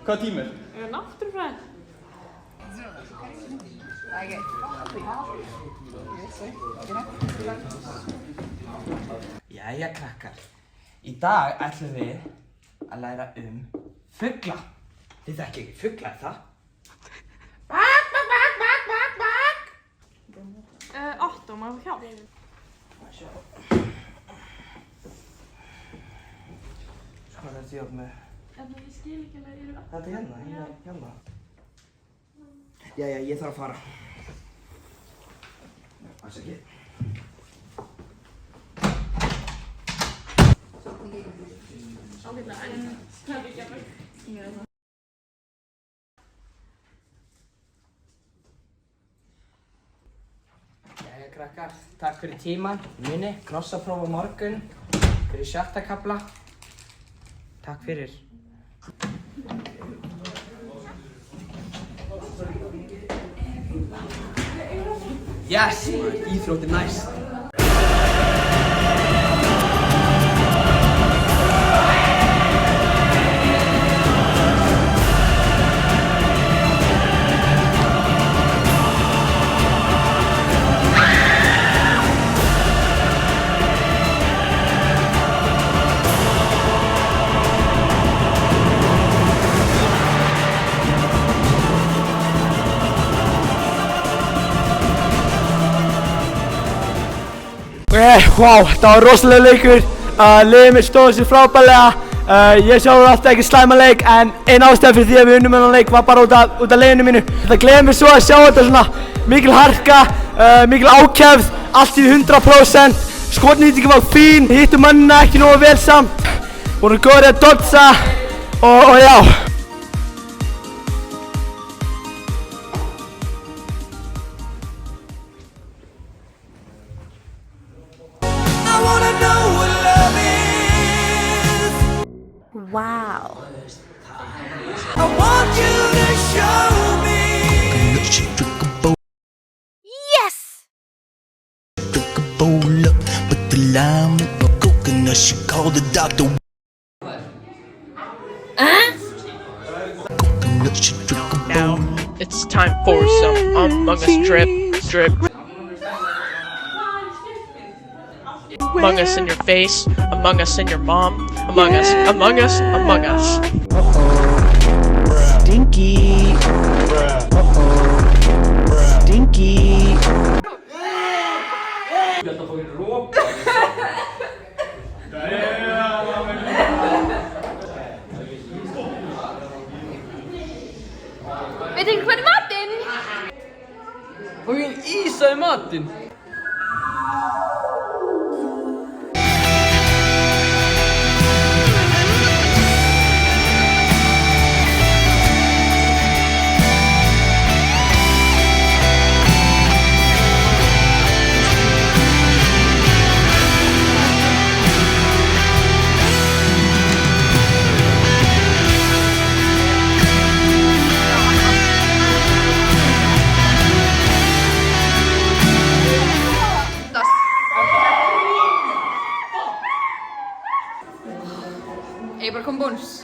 Hvaða tímur? Náttúrufræði. Jæja krakkar, í dag ætlum við að læra fugla. Þið þekkið ekki fugla, er það? Bak, bak, bak, bak, bak, bak. Otto, maður hjálp. Sjá. Hvað er þetta hjálp með? Ég skil ekki að það eru... Þetta er hérna. Jæja, ég þarf að fara. Afsakið. Jæja krakkar, takk fyrir tíman. Muni, knossapróf á morgun. Fyrir 6. kafla. Takk fyrir. Yes, íþróttir næst. Wow, það var rosalega leikur. Liðið mitt stóð sér frábærlega. Ég sjálfur átti ekki slæma leik, en ein ástæða fyrir því að við unnum þennan leik var bara út af liðinu mínu. Það gleður mér svo að sjá þetta svona mikil harka, mikil ákefð, allt í 100%. Skotnýtingin var fín, hittum mannina ekki nógu vel samt. Vorum góðir að dodsa og já. Wow. I want you to show me. Yes! Drink a bowl up with the lime and the coconut. She called the doctor. Coconut, she drink a bowl. Now it's time for some Among Us drip. Among Us in your face, Among Us in your mom, Among Us, Among Us, Among Us. Stinky. Stinky. Veit ekki hvað er matinn? Hvað er ísa í matinn? Ég bara kom bónus.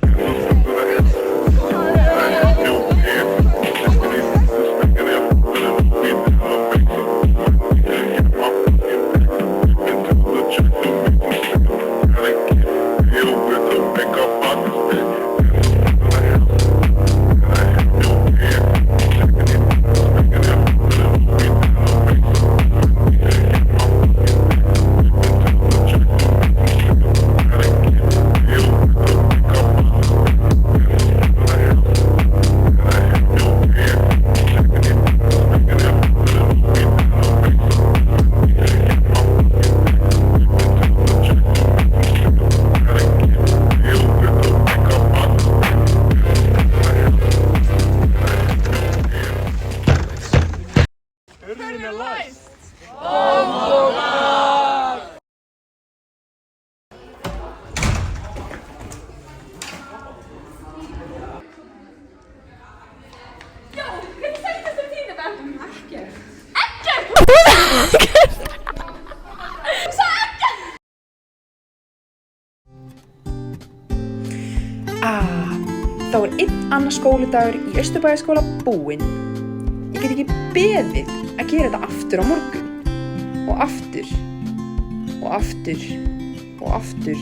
Þá einn annar skólidagur í Austurbæjarskóla búinn. Ég get ekki beðið að gera þetta aftur á morgun. Og aftur. Og aftur. Og aftur.